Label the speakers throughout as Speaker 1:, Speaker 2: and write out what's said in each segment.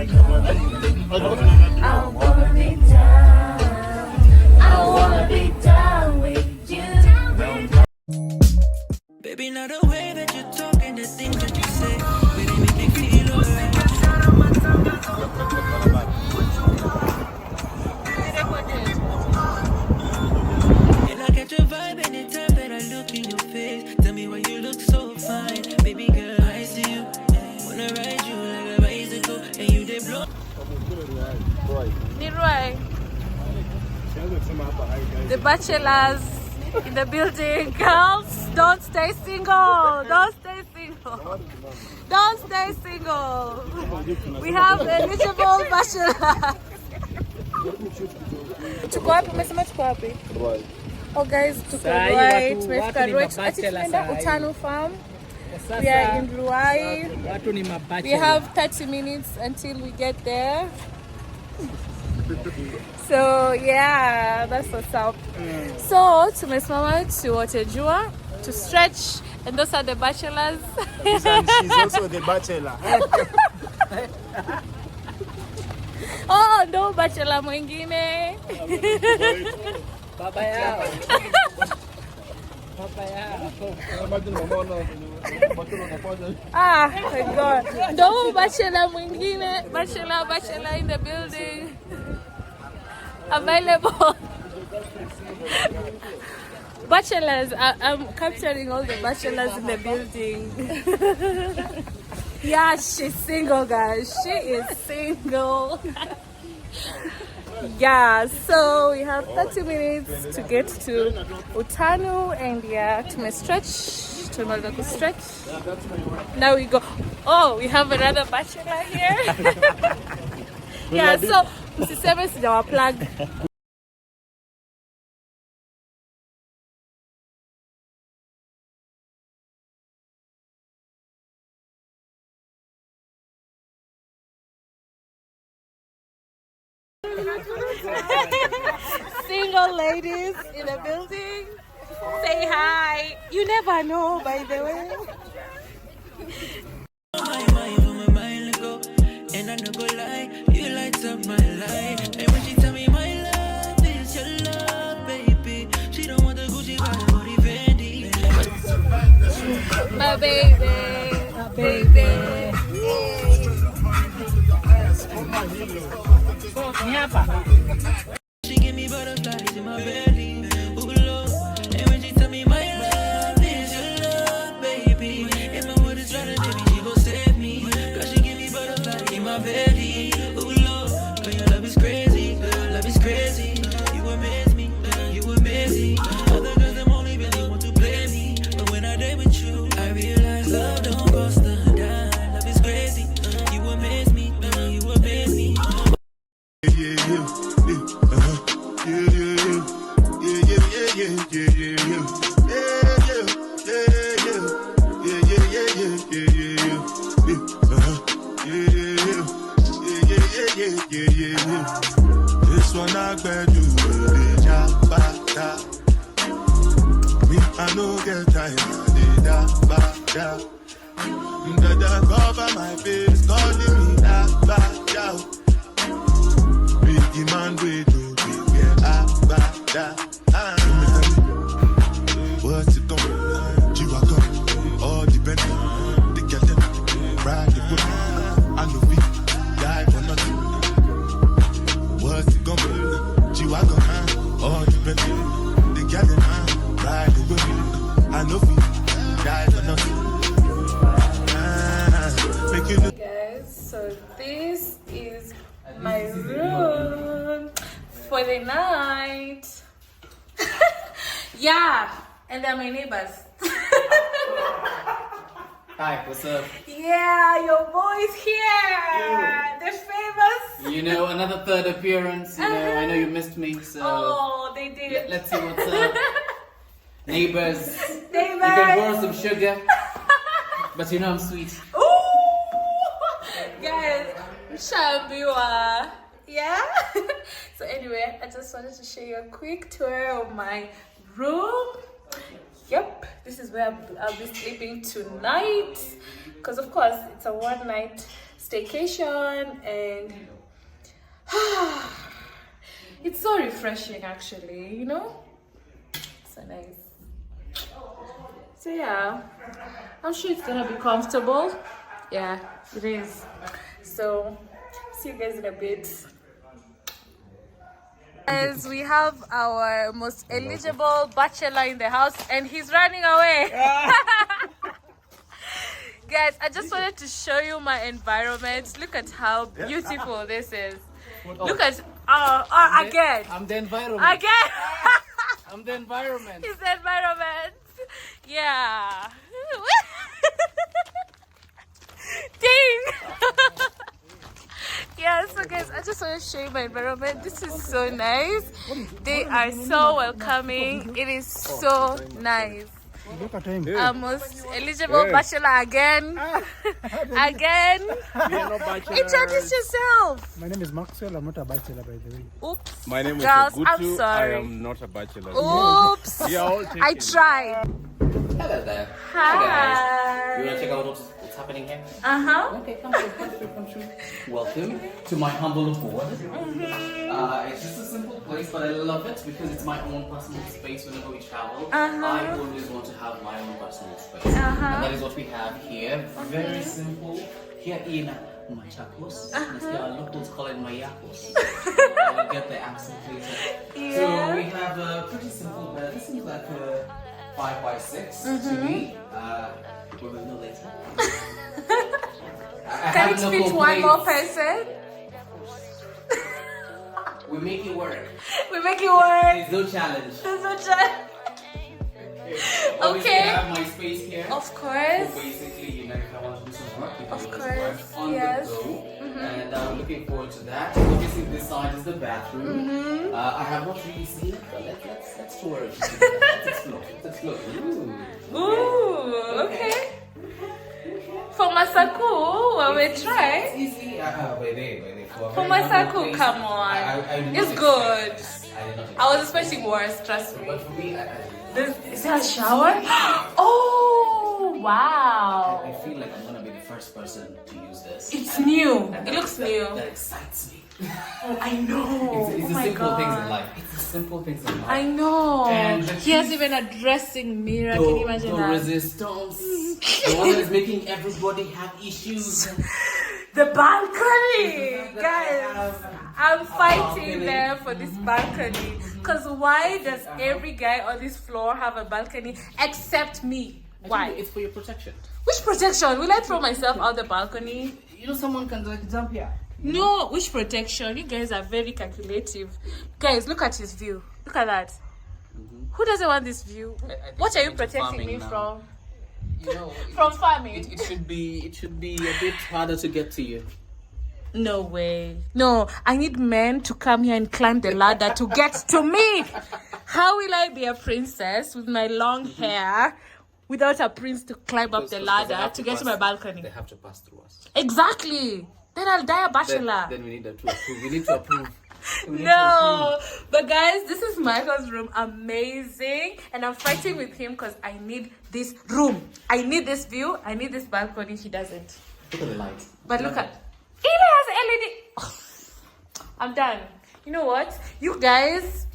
Speaker 1: I wanna be down. I wanna be down with you.
Speaker 2: Baby, not the way that you're talking, the things that you say, really make me feel alright. And I catch a vibe anytime that I look in your face. Tell me why you look so fine, baby girl. I see you, wanna ride you like a bicycle, and you they blow.
Speaker 3: Leroy, the bachelors in the building. Girls, don't stay single. Don't stay single. Don't stay single. We have eligible bachelors. Tuko wapi? Umesema tuko wapi? Oh guys, tuko right. Tumefika right. Ati tunaenda Utanu Farm. We are in Ruai. We have 30 minutes until we get there. So yeah, that's what's up. So tumesimama tuotejua, to stretch, and those are the bachelors.
Speaker 4: She's also the bachelor.
Speaker 3: Oh, no bachelor mwingine.
Speaker 5: Baba yao. Baba yao.
Speaker 3: Ah, my God. No bachelor mwingine. Bachelor in the building. Available. Bachelors, I'm capturing all the bachelors in the building. Yeah, she's single, guys. She is single. Yeah, so we have 30 minutes to get to Utanu, and yeah, to stretch, to stretch. Now we go. Oh, we have another bachelor here. Yeah, so msiseme sijawa plug. Single ladies in the building, say hi. You never know, by the way.
Speaker 2: My mind go, and I no go lie, you light up my life. And when she tell me my love is your love, baby, she don't want the Gucci bag or the Fendi.
Speaker 3: My baby, my baby.
Speaker 2: She give me butterflies in my belly, ooh Lord. And when she tell me my love is your love, baby, if my word is right, baby, she gon' save me. Girl, she give me butterflies in my belly, ooh Lord. Girl, your love is crazy, girl, your love is crazy. You amaze me, you amaze me. Other girls, them only really want to play me, but when I date with you, I realize love don't cost a dime. Love is crazy, you amaze me, you amaze me.
Speaker 6: This one I bet you the jabata. Me I no get time, the jabata. Dada cover my face, calling me jabata. Big man we do big jabata. What's it gonna be? Jiwa come, all depends. They get them, ride the whip. I know we die for nothing. What's it gonna be? Jiwa come, all depends. They get them, ride the whip. I know we die for nothing.
Speaker 3: Guys, so this is my room for the night. Yeah, and they're my neighbors.
Speaker 5: Hi, what's up?
Speaker 3: Yeah, your boy's here. They're famous.
Speaker 5: You know, another third appearance. You know, I know you missed me, so
Speaker 3: Oh, they did.
Speaker 5: let's see what's up. Neighbors, you
Speaker 3: Neighbors.
Speaker 5: can borrow some sugar, but you know I'm sweet.
Speaker 3: Ooh, guys, Shambiwa. Yeah. So anyway, I just wanted to show you a quick tour of my room. Yep, this is where I'll be sleeping tonight, because of course it's a one night staycation, and it's so refreshing actually, you know? So nice. So yeah, I'm sure it's gonna be comfortable. Yeah, it is. So see you guys in a bit. As we have our most eligible bachelor in the house, and he's running away. Guys, I just wanted to show you my environment. Look at how beautiful this is. Look at again.
Speaker 5: I'm the environment.
Speaker 3: Again.
Speaker 5: I'm the environment.
Speaker 3: It's the environment. Yeah. Ding. Yeah, so guys, I just want to show you my environment. This is so nice. They are so welcoming. It is so nice.
Speaker 4: Look at him.
Speaker 3: Most eligible bachelor again. Again. Introduce yourself.
Speaker 4: My name is Maxwell. I'm not a bachelor, by the way.
Speaker 3: Oops.
Speaker 7: My name is
Speaker 3: Girls,
Speaker 7: Ogutu.
Speaker 3: I'm sorry.
Speaker 7: I am not a bachelor.
Speaker 3: Oops.
Speaker 7: We are all taken.
Speaker 3: I tried.
Speaker 5: Hello there.
Speaker 3: Hi.
Speaker 5: guys. You want to check out what's happening here?
Speaker 3: Uh-huh.
Speaker 5: Okay, come through. Welcome to my humble abode. It's just a simple place, but I love it because it's my own personal space whenever we travel. I always want to have my own personal space. And that is what we have here. Very simple. Here in Machakos. Our locals call it Mayakos. I'll get the accent later. So we have a pretty simple bed. This seems like a 5x6 to me. We will know later.
Speaker 3: Can it fit one more person?
Speaker 5: We make it work.
Speaker 3: We make it work.
Speaker 5: There's no challenge.
Speaker 3: There's no chance.
Speaker 5: Obviously, I have my space here.
Speaker 3: Of course.
Speaker 5: So basically, you know, if I want to do some work, you can
Speaker 3: Of
Speaker 5: do
Speaker 3: course,
Speaker 5: work on
Speaker 3: yes.
Speaker 5: the go. And I'm looking forward to that. Obviously, this side is the bathroom. I have not really seen it, but let's tour it. Let's explore.
Speaker 3: Ooh, okay. For Masaku, well, we try.
Speaker 5: It's easy. Wait.
Speaker 3: For Masaku, come on. It's good. I was expecting worse, trust me.
Speaker 5: But for me,
Speaker 3: Is there a shower? Oh, wow.
Speaker 5: I feel like I'm gonna be the first person to use this.
Speaker 3: It's new. It looks new.
Speaker 5: That excites me.
Speaker 3: I know.
Speaker 5: It's
Speaker 3: Oh
Speaker 5: the
Speaker 3: my
Speaker 5: simple things in
Speaker 3: God.
Speaker 5: life. It's the simple things in life.
Speaker 3: I know.
Speaker 5: And the
Speaker 3: He has even a dressing mirror. Can you imagine
Speaker 5: the
Speaker 3: that?
Speaker 5: resistance. The one that is making everybody have issues.
Speaker 3: The balcony, guys. I'm fighting
Speaker 5: balcony.
Speaker 3: there for this balcony. Cause why does every guy on this floor have a balcony except me? Why?
Speaker 5: It's for your protection.
Speaker 3: Which protection? Will I throw myself out the balcony?
Speaker 5: You know, someone can like jump here.
Speaker 3: No, which protection? You guys are very calculative. Guys, look at his view. Look at that. Who doesn't want this view?
Speaker 5: I think
Speaker 3: What are you
Speaker 5: I'm into
Speaker 3: protecting
Speaker 5: farming
Speaker 3: me
Speaker 5: now.
Speaker 3: from?
Speaker 5: You know,
Speaker 3: From farming?
Speaker 5: it should be a bit harder to get to you.
Speaker 3: No way. No, I need men to come here and climb the ladder to get to me. How will I be a princess with my long hair without a prince to climb up the
Speaker 5: Because they
Speaker 3: ladder
Speaker 5: have
Speaker 3: to get to my
Speaker 5: pass-
Speaker 3: balcony?
Speaker 5: They have to pass through us.
Speaker 3: Exactly. Then I'll die a bachelor.
Speaker 5: Then we need to approve. We need to approve.
Speaker 3: No, but guys, this is Michael's room. Amazing. And I'm fighting with him because I need this room. I need this view. I need this balcony. He doesn't.
Speaker 5: Look at the lights.
Speaker 3: But look at it has LED. I'm done. You know what? You guys,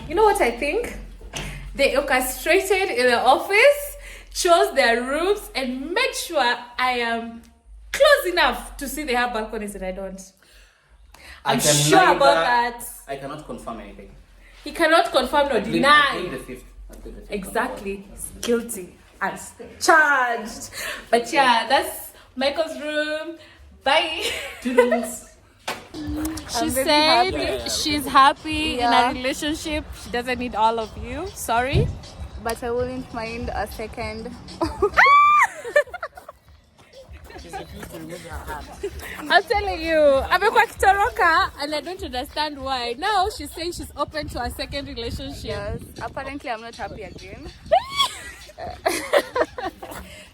Speaker 3: you know what I think? They orchestrated in the office, chose their rooms, and made sure I am close enough to see they have balconies and I don't. I'm sure about that.
Speaker 5: I cannot confirm anything.
Speaker 3: He cannot confirm nor
Speaker 5: I plead
Speaker 3: deny.
Speaker 5: the fifth.
Speaker 3: Exactly. He's guilty as charged. But yeah, that's Michael's room. Bye.
Speaker 5: Toodles.
Speaker 3: She said she's happy in a relationship. She doesn't need all of you. Sorry.
Speaker 8: But I wouldn't mind a second.
Speaker 3: I'm telling you, amekuwa kitoroka and I don't understand why. Now she's saying she's open to a second relationship.
Speaker 8: Yes, apparently I'm not happy again.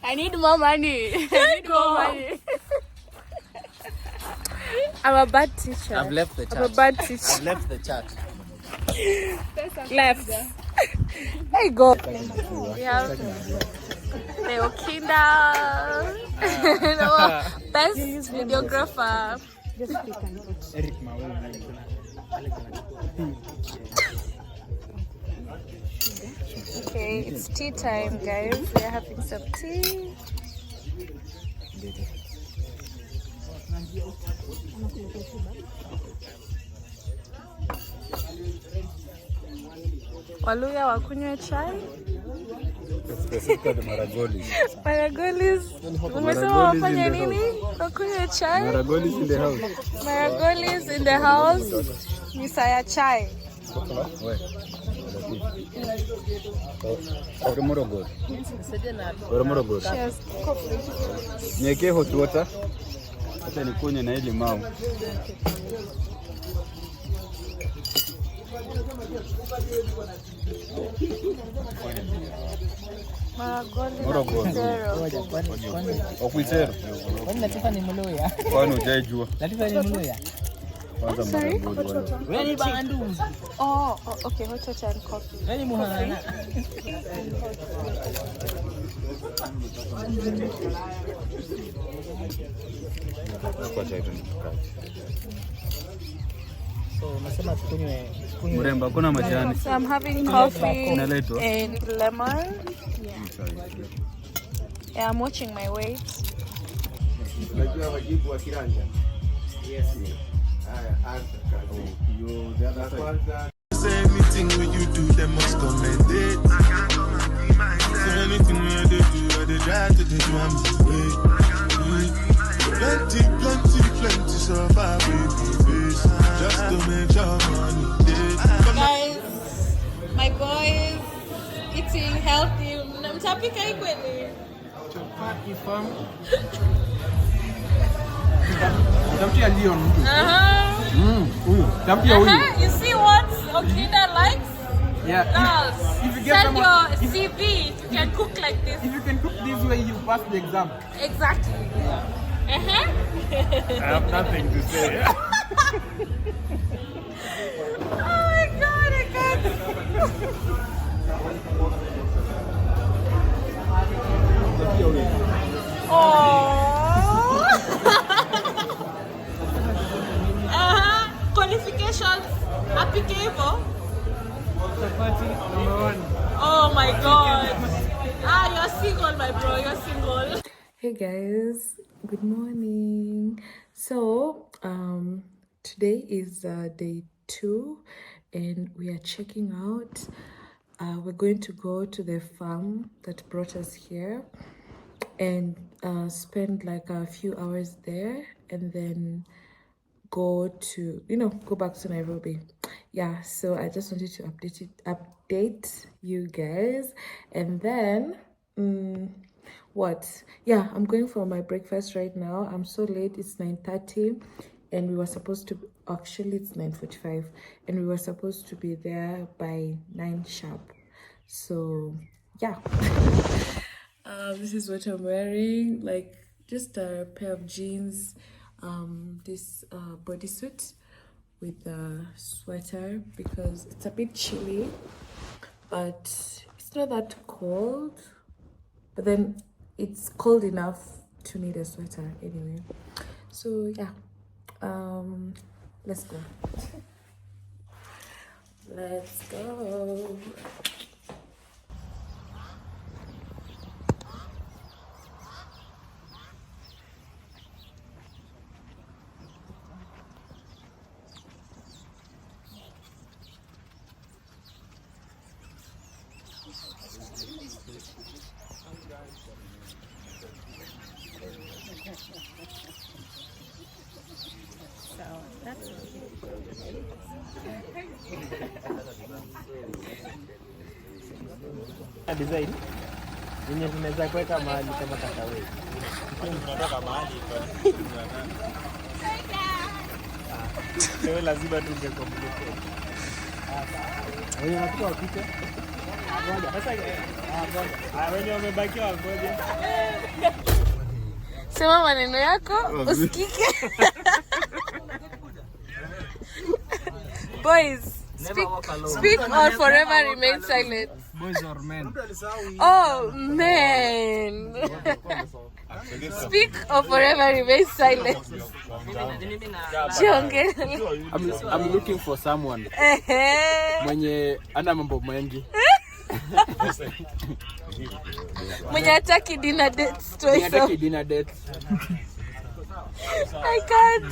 Speaker 8: I need more money. I need more money.
Speaker 3: I'm a bad teacher.
Speaker 5: I've left the
Speaker 3: I'm a
Speaker 5: chat.
Speaker 3: bad teacher.
Speaker 5: I've left the chat.
Speaker 3: Left. Hey, go. We have the Okinda, best videographer. Okay, it's tea time, guys. We are having some tea. Waluya wakunywe chai. Maragolis. Umesema wafanye nini? Wakunywe chai.
Speaker 4: Maragolis in the house.
Speaker 3: Maragolis in the house. Misaya chai. Cheers.
Speaker 4: Niwekee hot water. Acha nikunywe na ile limau. Okuitero.
Speaker 7: Kwani Latifa ni Mluya?
Speaker 4: Kwani hujaijua?
Speaker 7: Latifa ni Mluya?
Speaker 4: Kwanza Maragoli.
Speaker 7: Wewe ni bandu.
Speaker 3: Oh, okay, hot water and coffee.
Speaker 7: Wewe ni muhana.
Speaker 4: Kwa chai tu.
Speaker 7: So unasema tukunywe
Speaker 4: Mremba kuna majani.
Speaker 3: So I'm having coffee
Speaker 4: Inaletwa.
Speaker 3: and lemon. Yeah, I'm watching my weight.
Speaker 9: Unajua wajibu wa kiranja? Yes. Haya, anza kazi. Yo, the other side.
Speaker 6: Say anything when you do, they must commend it. So anything when they do, they try to do I'm plenty survive with this. Just to make your money.
Speaker 3: Guys, my boys eating healthy. Mtapika hii kweli?
Speaker 9: Chapati farm. Tafutia Leon. Huyu. Tafutia huyu.
Speaker 3: You see what Okinda likes?
Speaker 9: Yeah.
Speaker 3: Girls,
Speaker 9: If you get
Speaker 3: send
Speaker 9: someone,
Speaker 3: your CV. You can cook like this.
Speaker 9: if you can cook this way, you pass the exam.
Speaker 3: Exactly.
Speaker 9: I have nothing to say.
Speaker 3: Oh my God, I can't. Qualifications. Happy Cable. Oh my God. You're single, my bro. You're single. Hey guys, good morning. So today is day 2 and we are checking out. We're going to go to the farm that brought us here and spend like a few hours there and then go back to Nairobi. Yeah, so I just wanted to update you guys. And then I'm going for my breakfast right now. I'm so late. It's 9:30 and we were supposed to it's 9:45 and we were supposed to be there by 9 sharp. So yeah. This is what I'm wearing, like just a pair of jeans, this bodysuit with a sweater because it's a bit chilly, but it's not that cold, but then it's cold enough to need a sweater anyway. So yeah, let's go. Let's go.
Speaker 7: design yenye tunaweza kuweka mahali kama katawe.
Speaker 9: Tunatoka mahali kwa. Leo lazima tungekomplete.
Speaker 7: Wewe unataka wapite? Ngoja.
Speaker 9: Sasa wenye wamebaki wangoje.
Speaker 3: Sema maneno yako usikike. Boys, speak or forever remain silent.
Speaker 7: Boys or men?
Speaker 3: Oh, man. Speak or forever remain silent.
Speaker 7: I'm looking for someone. Mwenye ana mambo mengi.
Speaker 3: Mwenye hataki dinner dates.
Speaker 7: Hataki dinner dates.
Speaker 3: I can't.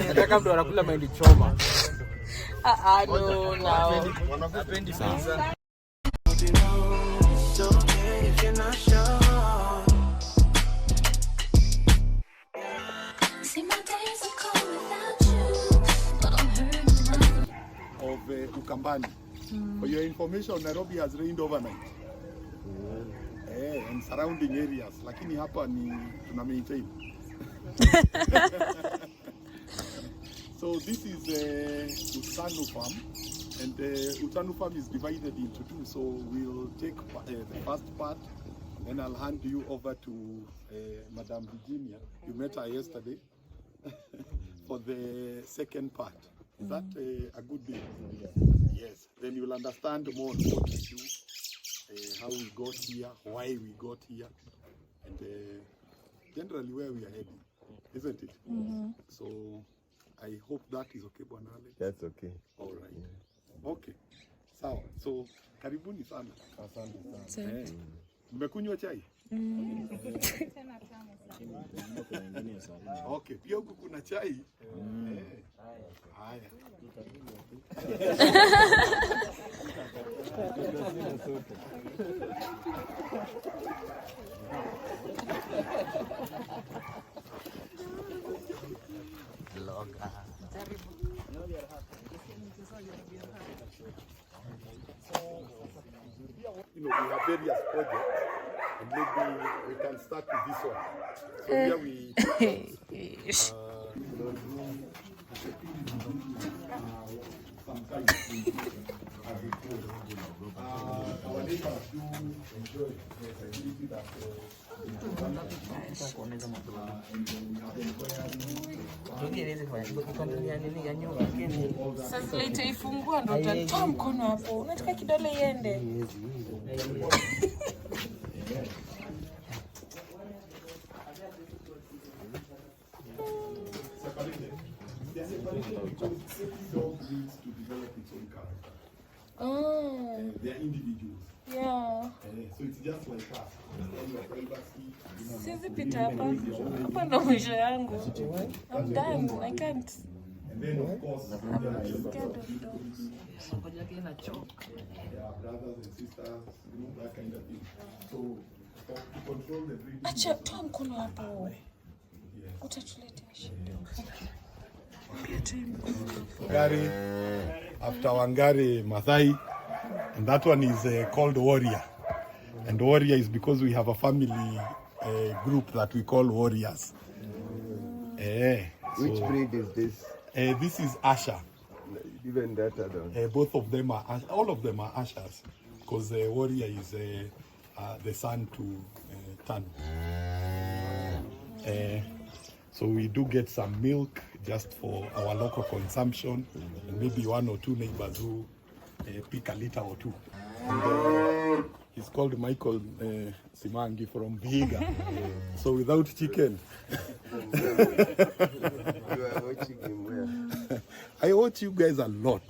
Speaker 7: Nataka mtu anakula mahindi choma.
Speaker 3: No.
Speaker 1: See, my days are cold without you, but I'm hurting.
Speaker 6: Of Ukambani. For your information, Nairobi has rained overnight. And surrounding areas. Lakini hapa ni tuna maintain. So this is Utanu Farm, and Utanu Farm is divided into two. So we'll take the first part, then I'll hand you over to Madam Virginia. You met her yesterday for the second part. Is that a good deal? Yes. Then you'll understand more on what we do, how we got here, why we got here, and generally where we are heading, isn't it? So I hope that is okay, Bwana Alex.
Speaker 9: That's okay.
Speaker 6: All right. Okay. Sawa. So karibuni sana. Asante sana. Mmekunywa chai? Okay, pia huku kuna chai. Haya. You know, we have various projects, and maybe we can start with this one. So here we our neighbors do enjoy the facility that
Speaker 3: Sasa itaifungua ndo utatoa mkono hapo. Unataka kidole iende.
Speaker 6: they are individuals.
Speaker 3: Yeah.
Speaker 6: So it's just like us.
Speaker 3: Siwezi pita hapa. Hapa ndo mwisho yangu. I'm done. I can't.
Speaker 6: And then of course,
Speaker 3: I'm scared of dogs.
Speaker 6: there are brothers and sisters, you know, that kind of thing. So to control the breeding.
Speaker 3: Acha toa mkono hapo. Utatuletea shida.
Speaker 6: Wangari, after Wangari Maathai, and that one is called Warrior. And Warrior is because we have a family group that we call Warriors.
Speaker 9: Which breed is this?
Speaker 6: This is Asha.
Speaker 9: Even that I don't.
Speaker 6: Both of them are, all of them are Ashas, because Warrior is the son to Tanu. So we do get some milk just for our local consumption, and maybe one or two neighbors who pick a liter or two. And, he's called Michael Simangi from Vihiga. So without chicken.
Speaker 9: You are watching him where?
Speaker 6: I watch you guys a lot.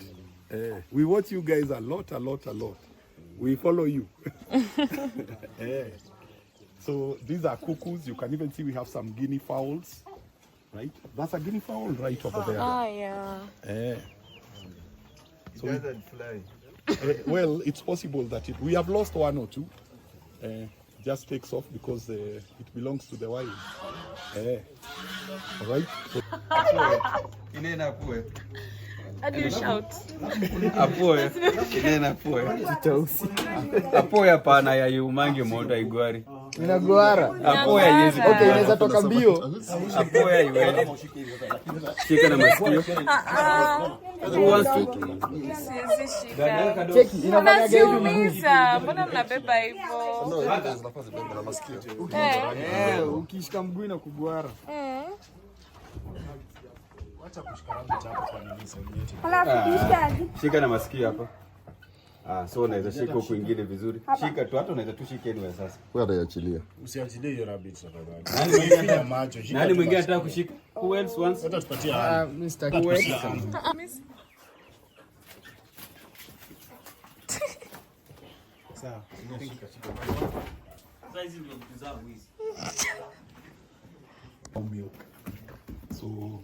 Speaker 6: We watch you guys a lot. We follow you. So these are cuckoos. You can even see we have some guinea fowls. Right? That's a guinea fowl right over there.
Speaker 3: Yeah.
Speaker 6: So
Speaker 9: It doesn't fly.
Speaker 6: well, it's possible that we have lost one or two. Just takes off because it belongs to the wild. All right? So,
Speaker 9: Inena pue.
Speaker 3: How do you shout?
Speaker 4: Apoe. Inena apoe. Apoe hapana ya yumangi moto igwari.
Speaker 7: Inaguara.
Speaker 4: Apoe yezi.
Speaker 7: Okay, inaweza toka mbio.
Speaker 4: Apoe iwe. Shika na masikio. Who wants to?
Speaker 3: Siwezi shika.
Speaker 7: Cheki, inafanya gani mguu?
Speaker 3: Unasiumiza. Mbona mnabeba hivyo?
Speaker 7: Ukishika mguu inakuguara.
Speaker 4: Shika na masikio hapa. So unaweza shika huku ingine vizuri. Shika tu, hata unaweza tu shika anywhere sasa.
Speaker 10: Wewe ataachilia.
Speaker 9: Usiachilie hiyo rabbit tafadhali.
Speaker 4: Nani mwingine anataka kushika? Who else wants?
Speaker 9: Hata tupatie
Speaker 7: Mr.
Speaker 9: sawa.
Speaker 5: Size ndio preserve hizi.
Speaker 6: Milk. So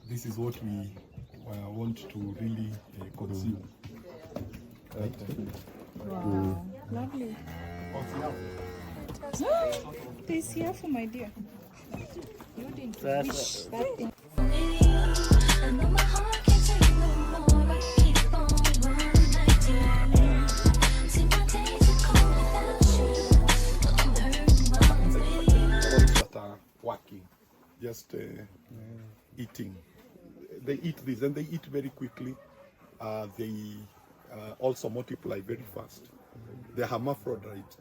Speaker 6: this is what we want to really consume. Right?
Speaker 3: Wow, lovely. This here for my dear. You didn't wish that thing.
Speaker 1: And though my heart can't take no more, I keep on running like you. See my days are cold without you. I'm hurting my way.
Speaker 6: That are working, just eating. They eat this and they eat very quickly. They also multiply very fast. They're hermaphrodites.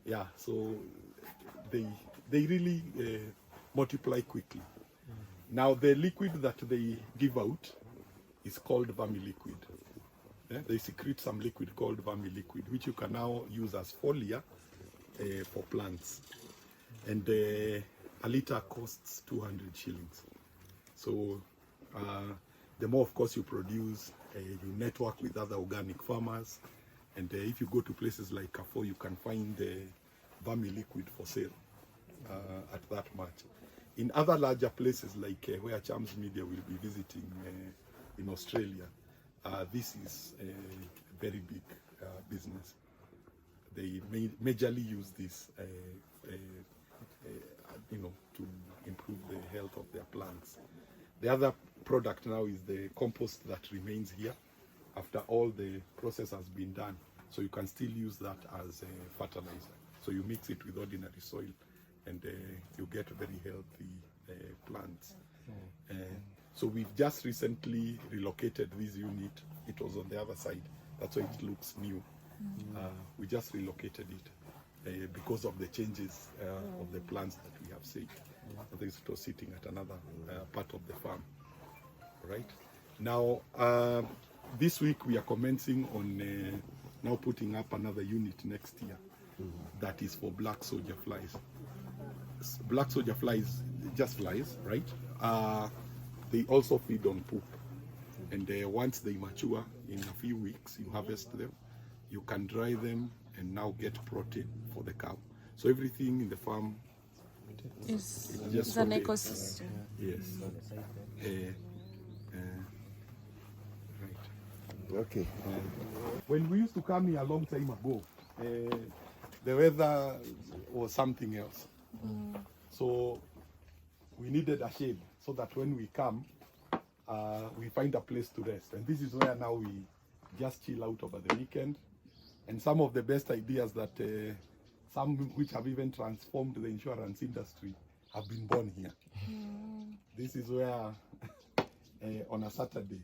Speaker 6: Yeah, so they really multiply quickly. Now the liquid that they give out is called vermiliquid. Yeah? They secrete some liquid called vermiliquid, which you can now use as foliar for plants. And a liter costs 200 shillings. So the more, of course, you produce, you network with other organic farmers. And if you go to places like Carrefour, you can find vermiliquid for sale at that much. In other larger places like where Chams Media will be visiting in Australia, this is a very big business. They majorly use this, to improve the health of their plants. The other product now is the compost that remains here after all the process has been done. So you can still use that as a fertilizer. So you mix it with ordinary soil and you get very healthy plants. So we've just recently relocated this unit. It was on the other side. That's why it looks new. We just relocated it because of the changes of the plants that we have saved. It was sitting at another part of the farm. Right? Now, this week we are commencing on now putting up another unit next year that is for black soldier flies. Black soldier flies, just flies, right? They also feed on poop. And once they mature in a few weeks, you harvest them, you can dry them and now get protein for the cow. So everything in the farm is just
Speaker 3: an ecosystem.
Speaker 6: Yes. Right.
Speaker 10: Okay.
Speaker 6: When we used to come here a long time ago, the weather was something else. So we needed a shade so that when we come, we find a place to rest. And this is where now we just chill out over the weekend. And some of the best ideas that some which have even transformed the insurance industry have been born here. This is where on a Saturday,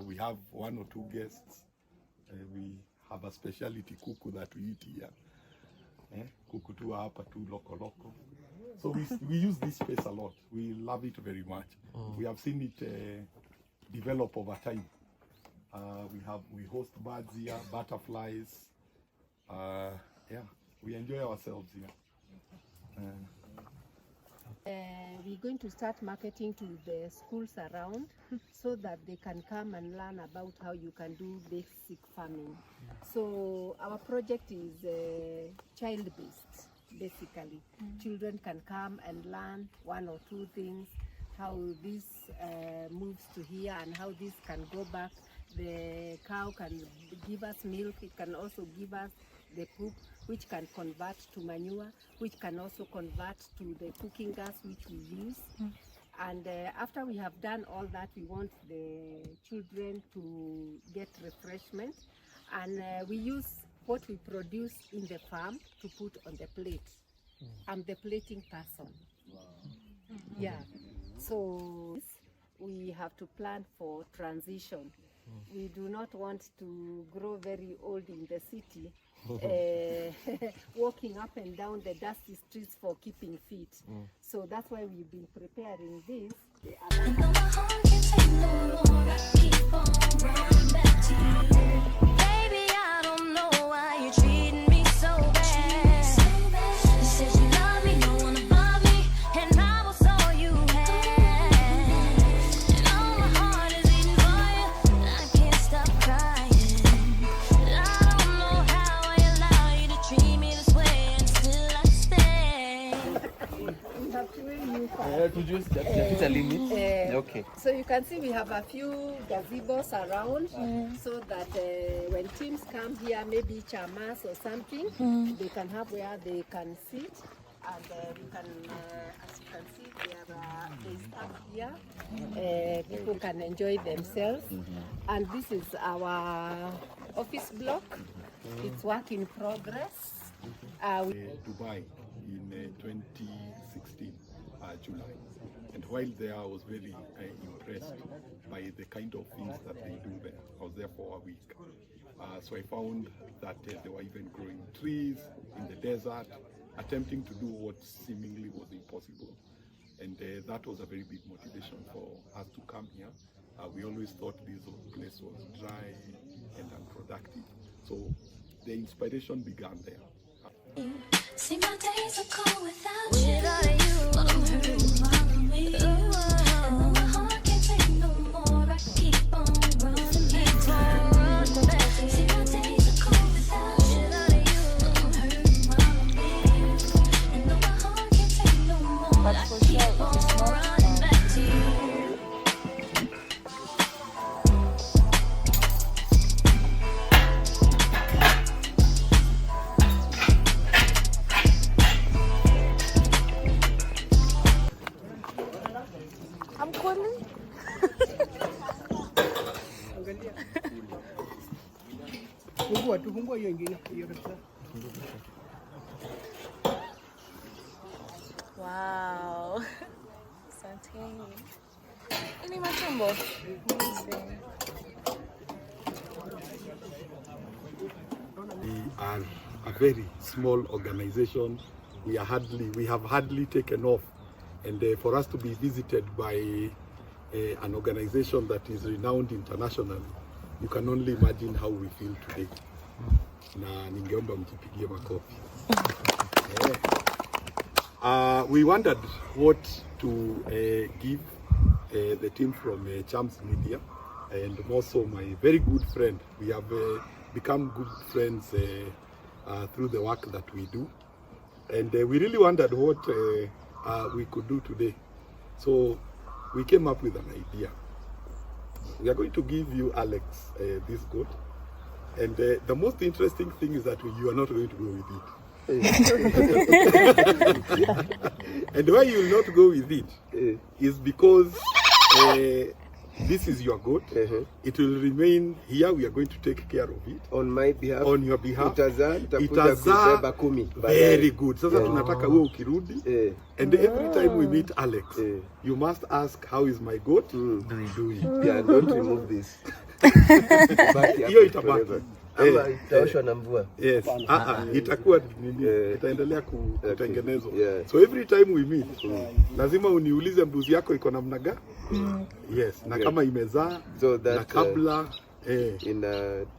Speaker 6: we have 1 or 2 guests. We have a specialty kuku that we eat here. Kuku tu hapa tu loco. So we use this space a lot. We love it very much. We have seen it develop over time. We host birds here, butterflies. We enjoy ourselves here.
Speaker 11: We're going to start marketing to the schools around so that they can come and learn about how you can do basic farming. So our project is child-based, basically. Children can come and learn 1 or 2 things, how this moves to here and how this can go back. The cow can give us milk, it can also give us the poop, which can convert to manure, which can also convert to the cooking gas which we use. And after we have done all that, we want the children to get refreshment. And we use what we produce in the farm to put on the plate. I'm the plating person. Yeah. So we have to plan for transition. We do not want to grow very old in the city walking up and down the dusty streets for keeping fit. So that's why we've been preparing this.
Speaker 1: And though my heart can't take no more, I keep on running back to you. Baby, I don't know why you're treating me so bad. You said you love me, no one above me, and I was all you had. And all my heart is beating for you, I can't stop crying. I don't know how I allow you to treat me this way, and still I stay.
Speaker 11: We have to you
Speaker 7: To just it's a limit. Okay.
Speaker 11: So you can see we have a few gazebos around so that when teams come here, maybe Chams or something, they can have where they can sit. And we can, as you can see, they stuff here. People can enjoy themselves. And this is our office block. It's work in progress.
Speaker 6: Dubai in 2016, July. And while there, I was very impressed by the kind of things that they do there. I was there for a week. So I found that they were even growing trees in the desert, attempting to do what seemingly was impossible. And that was a very big motivation for us to come here. We always thought this place was dry and unproductive. So the inspiration began there.
Speaker 1: See, my days are cold without you, but I'm hurting while I'm with you. And though my heart can't take no more, I keep on running back to you. See, my days are cold without you, but I'm hurting while I'm with you. And though my heart can't take no more, I keep on running back to you.
Speaker 3: I'm calling.
Speaker 9: Fungua hiyo ingine hiyo kabisa.
Speaker 3: Wow. Asante. Ini matumbo.
Speaker 6: We are a very small organization. We have hardly taken off. And for us to be visited by an organization that is renowned internationally, you can only imagine how we feel today. Na ningeomba mjipigie makofi. We wondered what to give the team from Chams Media, and also my very good friend. We have become good friends through the work that we do. And we really wondered what we could do today. So we came up with an idea. We are going to give you, Alex, this goat. And the most interesting thing is that you are not going to go with it. And why you will not go with it is because this is your goat. It will remain here. We are going to take care of it.
Speaker 9: On my behalf.
Speaker 6: On your behalf.
Speaker 9: Itazaa kumi.
Speaker 6: Very good. Sasa tunataka wewe ukirudi. And every time we meet Alex, you must ask, how is my goat doing?
Speaker 9: Yeah, don't remove this.
Speaker 6: Hiyo itabaki.
Speaker 9: Ama itaoshwa na mvua.
Speaker 6: Yes. Itakuwa itaendelea kutengenezwa. So every time we meet, lazima uniulize mbuzi yako iko namna gani? Yes. Na kama imezaa,
Speaker 9: so that,
Speaker 6: na kabla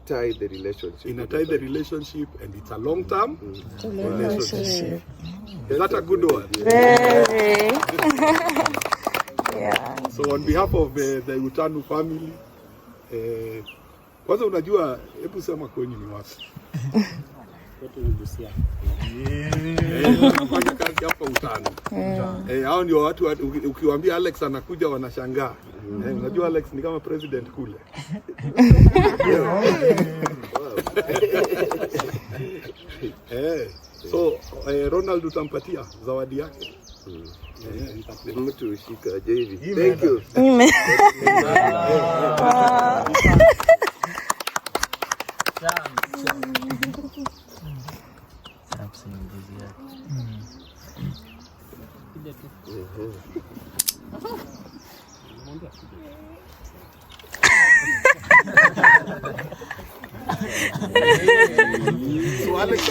Speaker 9: tie the relationship.
Speaker 6: Tie the relationship, and it's a long-term relationship. Is that a good one?
Speaker 3: Very. Yeah.
Speaker 6: So on behalf of the Utanu family, kwanza unajua, hebu sema kwenye ni wapi? Wote Busia. Tunafanya kazi hapa Utanu. Hao ndio watu ukiwaambia Alex anakuja wanashangaa. Unajua Alex ni kama president kule. So Ronald utampatia zawadi yake.
Speaker 9: Mtu ushika David. Thank you. So Alex,